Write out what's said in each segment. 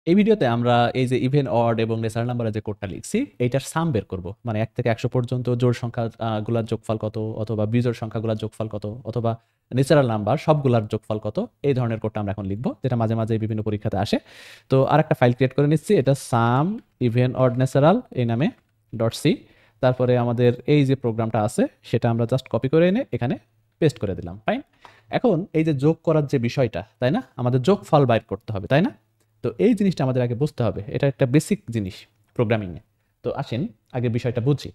এই ভিডিওতে আমরা এই যে ইভেন অড এবং ন্যাচারাল নাম্বারের যে কোডটা লিখছি এইটার সাম বের করব, মানে 1 থেকে 100 পর্যন্ত জোড় সংখ্যা গুলার যোগফল কত, অথবা বিজোড় সংখ্যাগুলোর যোগফল কত, অথবা ন্যাচারাল নাম্বার সবগুলার যোগফল কত, এই ধরনের কোডটা আমরা এখন লিখবো, যেটা মাঝে মাঝে বিভিন্ন পরীক্ষাতে আসে। তো আরেকটা ফাইল ক্রিয়েট করে নিচ্ছি, এটা সাম ইভেন অড ন্যাচারাল এই নামে .c। তারপরে আমাদের এই যে প্রোগ্রামটা আছে সেটা আমরা জাস্ট কপি করে এনে এখানে পেস্ট করে দিলাম। ফাইন। এখন এই যে যোগ করার যে বিষয়টা, তাই না, আমাদের যোগফল বাইর করতে হবে, তাই না? তো এই জিনিসটা আমাদের আগে বুঝতে হবে, এটা একটা বেসিক জিনিস প্রোগ্রামিংয়ে। তো আসেন আগে বিষয়টা বুঝি।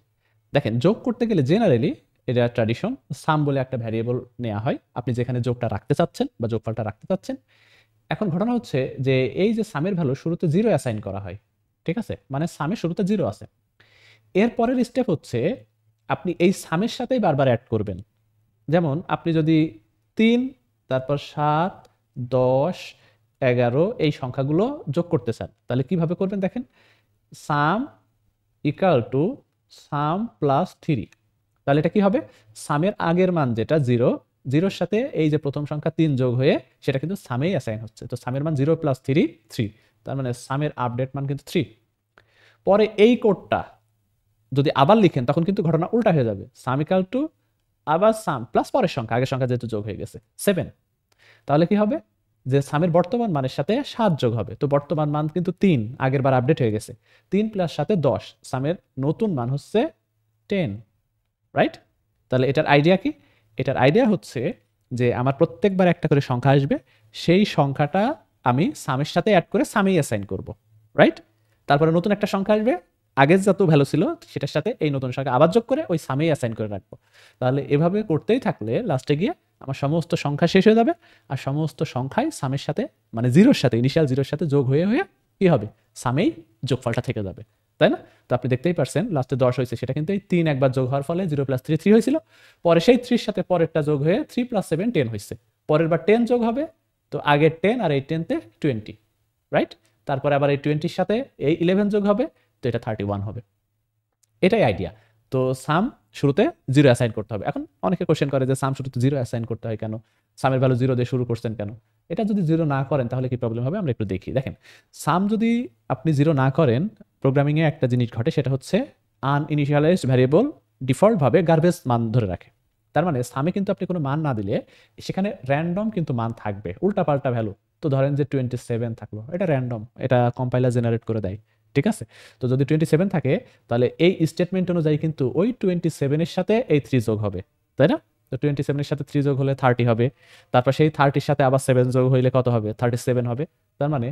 দেখেন, যোগ করতে গেলে জেনারেলি এটা ট্র্যাডিশন, সাম বলে একটা ভ্যারিয়েবল নেওয়া হয়, আপনি যেখানে যোগটা রাখতে চাচ্ছেন বা যোগফলটা রাখতে চাচ্ছেন। এখন ঘটনা হচ্ছে যে এই যে সামের ভ্যালু শুরুতে 0 অ্যাসাইন করা হয়, ঠিক আছে, মানে সামের শুরুতে 0 আছে। এর পরের স্টেপ হচ্ছে আপনি এই সামের সাথেই বারবার অ্যাড করবেন। যেমন আপনি যদি 3, তারপর 7, 10, 11 এই সংখ্যাগুলো যোগ করতে চান, তাহলে কিভাবে করবেন দেখেন, সাম ইকুয়াল টু সাম প্লাস 3। তাহলে এটা কি হবে, সামের আগের মান যেটা 0, 0-র সাথে এই যে প্রথম সংখ্যা 3 যোগ হয়ে সেটা কিন্তু সামেই অ্যাসাইন হচ্ছে। তো সামের মান 0 প্লাস 3 3, তার মানে সামের আপডেট মান কিন্তু 3। পরে এই কোডটা যদি আবার লিখেন তখন কিন্তু ঘটনা উল্টা হয়ে যাবে, সাম ইকুয়াল টু আবার সাম প্লাস পরের সংখ্যা, আগের সংখ্যা যেহেতু যোগ হয়ে গেছে 7। তাহলে কি হবে, যে সামের বর্তমান মানের সাথে 7 যোগ হবে, তো বর্তমান মান কিন্তু 3, আগের বার আপডেট হয়ে গেছে। 3 প্লাস 7 10, সামের নতুন মান হচ্ছে 10, রাইট? তাহলে এটার আইডিয়া কি? এটার আইডিয়া হচ্ছে যে আমার প্রত্যেকবার একটা করে সংখ্যা আসবে, সেই সংখ্যাটা আমি সামের সাথে অ্যাড করে সামেই অ্যাসাইন করব, রাইট? তারপরে নতুন একটা সংখ্যা আসবে, আগের যত ভ্যালু ছিল সেটার সাথে এই নতুন সংখ্যা আবার যোগ করে ওই সামেই অ্যাসাইন করে রাখবো। তাহলে এভাবে করতেই থাকলে লাস্টে গিয়ে আমার সমস্ত সংখ্যা শেষ হয়ে যাবে, আর সমস্ত সংখ্যাই সামের সাথে, মানে 0-র সাথে, ইনিশিয়াল 0-র সাথে যোগ হয়ে হয়ে কি হবে, সামেই যোগফলটা থেকে যাবে, তাই না? তো আপনি দেখতেই পারছেন লাস্টে 10 হয়েছে, সেটা কিন্তু এই 3 একবার যোগ হওয়ার ফলে 0 প্লাস 3 3 হয়েছিল, পরে সেই 3-র সাথে পরেরটা যোগ হয়ে 3 প্লাস 7 10 হয়েছে, পরের বার 10 যোগ হবে, তো আগের 10 আর এই 10-তে 20, রাইট? তারপরে আবার এই 20-র সাথে এই 11 যোগ হবে, তো এটা 31 হবে। এটাই আইডিয়া। তো সাম শুরুতে 0 অ্যাসাইন করতে হবে। এখন অনেকে কোশ্চেন করে যে সাম শুরুতে 0 অ্যাসাইন করতে হয় কেন, সামের ভ্যালু 0 দিয়ে শুরু করছেন কেন? এটা যদি 0 না করেন তাহলে কি প্রবলেম হবে, আমরা একটু দেখি। দেখেন, সাম যদি আপনি 0 না করেন, প্রোগ্রামিংয়ে একটা জিনিস ঘটে, সেটা হচ্ছে আনইনিশিয়ালাইজড ভ্যারিয়েবল ডিফল্ট ভাবে গার্বেজ মান ধরে রাখে। তার মানে সামে কিন্তু আপনি কোনো মান না দিলে সেখানে র্যান্ডম কিন্তু মান থাকবে, উল্টাপাল্টা ভ্যালু। তো ধরেন যে 27 থাকলো, এটা র্যান্ডম, এটা কম্পাইলার জেনারেট করে দেয়, ঠিক আছে? তো যদি 27 থাকে তাহলে এই স্টেটমেন্ট অনুযায়ী কিন্তু ওই 27-এর সাথে এই 3 যোগ হবে, তাই না? তো 27-এর সাথে 3 যোগ হলে 30 হবে, তারপর সেই 30-র সাথে আবার 7 যোগ হইলে কত হবে, 37 হবে। তার মানে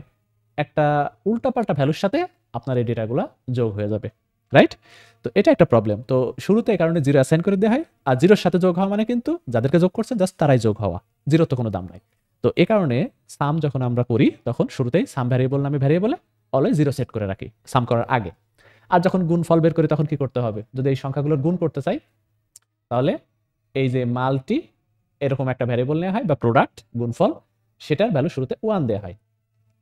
একটা উল্টাপাল্টা ভ্যালুর সাথে আপনার এই ডেটাগুলা যোগ হয়ে যাবে, রাইট? তো এটা একটা প্রবলেম। তো শুরুতে এই কারণে 0 অ্যাসাইন করে দেওয়া হয়, আর 0-র সাথে যোগ হওয়া মানে কিন্তু যাদেরকে যোগ করছেন জাস্ট তারাই যোগ হওয়া, 0 তো কোনো দাম নাই। তো এই কারণে সাম যখন আমরা করি তখন শুরুতেই সাম ভ্যারিয়েবল নামে ভ্যারিয়েবলে অলওয়েজ 0 সেট করে রাখি সাম করার আগে। আর যখন গুণফল বের করি তখন কি করতে হবে, যদি এই সংখ্যাগুলোর গুণ করতে চাই তাহলে এই যে মাল্টি এরকম একটা ভ্যারিয়েবল নেওয়া হয় বা প্রোডাক্ট গুণফল, সেটার ভ্যালু শুরুতে 1 দেওয়া হয়,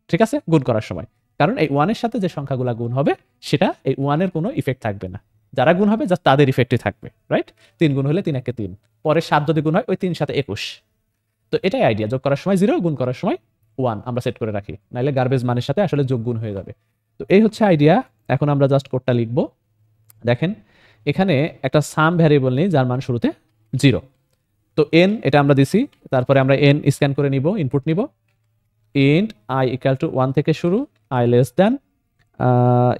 ঠিক আছে, গুণ করার সময়। কারণ এই 1-এর সাথে যে সংখ্যাগুলো গুণ হবে সেটা এই 1-এর কোনো ইফেক্ট থাকবে না, যারা গুণ হবে জাস্ট তাদের ইফেক্টই থাকবে, রাইট? 3 গুণ হলে 3 একে 3, পরে 7 যদি গুণ হয় ওই 3 সাথে 21। তো এটাই আইডিয়া, যোগ করার সময় 0, গুণ করার সময় 1 আমরা সেট করে রাখি, নাহলে গার্বেজ মানের সাথে আসলে যোগ গুণ হয়ে যাবে। তো এই হচ্ছে আইডিয়া। এখন আমরা জাস্ট কোডটা লিখব। দেখেন, এখানে একটা সাম ভ্যারিয়েবল নেই যার মান শুরুতে 0। তো n এটা আমরা দিছি, তারপরে আমরা n স্ক্যান করে নিব, ইনপুট নিব, ইন্ট i ইকুয়াল টু 1 থেকে শুরু, i লেস দ্যান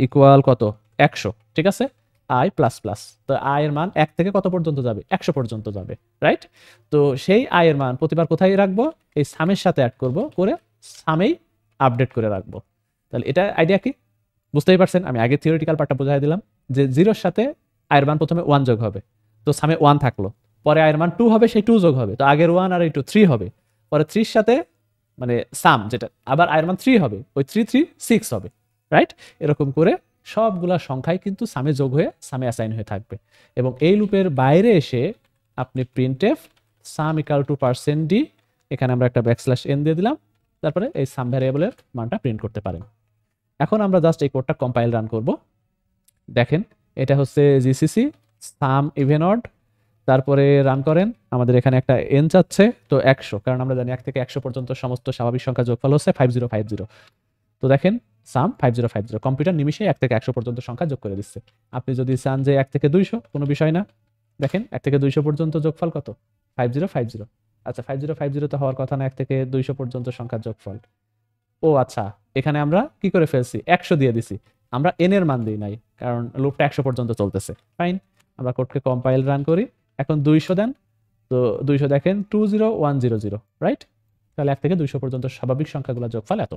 ইকুয়াল কত, 100, ঠিক আছে, i প্লাস প্লাস। তো i এর মান 1 থেকে কত পর্যন্ত যাবে, 100 পর্যন্ত যাবে, রাইট? তো সেই i এর মান প্রতিবার কোথায় রাখবো, এই সামের সাথে অ্যাড করব, করে সামেই আপডেট করে রাখবো। তাহলে এটা আইডিয়া কি বুঝতেই পারছেন? আমি আগে থিওরিটিক্যাল পার্টটা বুঝাই দিলাম যে 0-র সাথে i এর মান প্রথমে 1 যোগ হবে, তো সামে 1 থাকলো, পরে i এর মান 2 হবে, সেই 2 যোগ হবে, তো আগের 1 আর এই 2 3 হবে, পরে 3-র সাথে মানে সাম যেটা আবার i এর মান 3 হবে, ওই 3 3 6 হবে, রাইট? এরকম করে সবগুলা সংখ্যাই কিন্তু সামে যোগ হয়ে সামে অ্যাসাইন হয়ে থাকবে। এবং এই লুপের বাইরে এসে আপনি printf some equal to %d, এখানে আমরা একটা ব্যাকস্ল্যাশ n দিয়ে দিলাম, তারপরে এই সাম ভ্যারিয়েবলের মানটা প্রিন্ট করতে পারেন। এখন আমরা জাস্ট এই কোডটা কম্পাইল রান করব। দেখেন, এটা হচ্ছে জিসিসি সাম ইভেন অড, তারপরে রান করেন। আমাদের এখানে একটা n চাচ্ছে, তো 100, কারণ আমরা জানি 1 থেকে 100 পর্যন্ত সমস্ত স্বাভাবিক সংখ্যা যোগফল হচ্ছে 5050। তো দেখেন সাম 5050, কম্পিউটার নিমিষে 1 থেকে 100 পর্যন্ত সংখ্যা যোগ করে দিচ্ছে। আপনি যদি চান যে 1 থেকে 200, কোনো বিষয় না, দেখেন 1 থেকে 200 পর্যন্ত যোগফল কত, 5050। আচ্ছা 5050 তো হওয়ার কথা না, 1 থেকে 200 পর্যন্ত সংখ্যার যোগফল। ও আচ্ছা, এখানে আমরা কি করে ফেলছি, 100 দিয়ে দিছি, আমরা এন এর মান দিই নাই, কারণ লুপটা 100 পর্যন্ত চলতেছে। ফাইন, আমরা কোডকে কম্পাইল রান করি। এখন 200 দেন, তো 200 দেখেন 20100, রাইট? তাহলে 1 থেকে 200 পর্যন্ত স্বাভাবিক সংখ্যাগুলো যোগফল এত।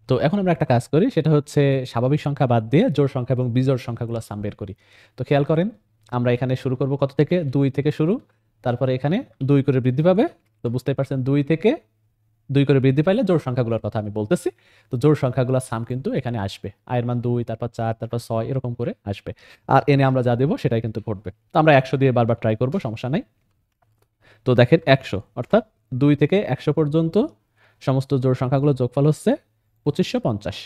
তো এখন আমরা একটা কাজ করি, সেটা হচ্ছে স্বাভাবিক সংখ্যা বাদ দিয়ে জোড় সংখ্যা এবং বিজোড় সংখ্যাগুলো সাম বের করি। তো খেয়াল করেন, আমরা এখানে শুরু করব কত থেকে, 2 থেকে শুরু, তারপরে এখানে 2 করে বৃদ্ধি পাবে। তো বুঝতেই পারছেন 2 থেকে 2 করে বৃদ্ধি পাইলে জোড় সংখ্যাগুলোর কথা আমি বলতেছি। তো জোড় সংখ্যাগুলোর সাম কিন্তু এখানে আসবে, আয়ের মান 2, তারপর 4, তারপর 6, এরকম করে আসবে। আর এনে আমরা যা দেবো সেটাই কিন্তু ঘটবে। তো আমরা 100 দিয়ে বারবার ট্রাই করব, সমস্যা নাই। তো দেখেন 100, অর্থাৎ 2 থেকে 100 পর্যন্ত সমস্ত জোড় সংখ্যাগুলো যোগফল হচ্ছে 2550।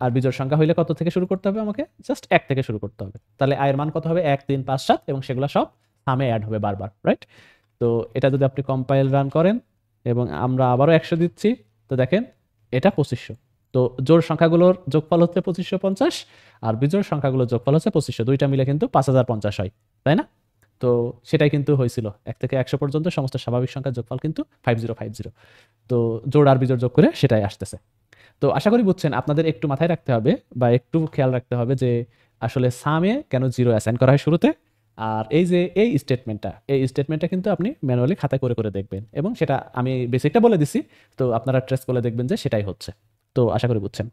আর বিজোড় সংখ্যা হইলে কত থেকে শুরু করতে হবে, আমাকে জাস্ট 1 থেকে শুরু করতে হবে। তাহলে আয়ের মান কত হবে, 1, 3, 5, 7, এবং সেগুলো সব সামে অ্যাড হবে বারবার, রাইট? তো এটা যদি আপনি কম্পাইল রান করেন এবং আমরা আবারও 100 দিচ্ছি, তো দেখেন এটা 2500। তো জোড় সংখ্যাগুলোর যোগফল হচ্ছে 2550, আর বিজোড় সংখ্যাগুলোর যোগফল হচ্ছে 2500, দুইটা মিলে কিন্তু 5050 হয়, তাই না? তো সেটাই কিন্তু হয়েছিল, 1 থেকে 100 পর্যন্ত সমস্ত স্বাভাবিক সংখ্যার যোগফল কিন্তু 5050। তো জোড় আর বিজোড় যোগ করে সেটাই আসতেছে। তো আশা করি বুঝছেন। আপনাদের একটু মাথায় রাখতে হবে বা একটু খেয়াল রাখতে হবে যে আসলে সামে কেন 0 অ্যাসাইন করা হয় শুরুতে। আর এই যে এই স্টেটমেন্টটা কিন্তু আপনি ম্যানুয়ালি খাতায় করে করে দেখবেন, এবং সেটা আমি বেসিকটা বলে দিছি, তো আপনারা ট্রেস করে দেখবেন যে সেটাই হচ্ছে। তো আশা করি বুঝছেন।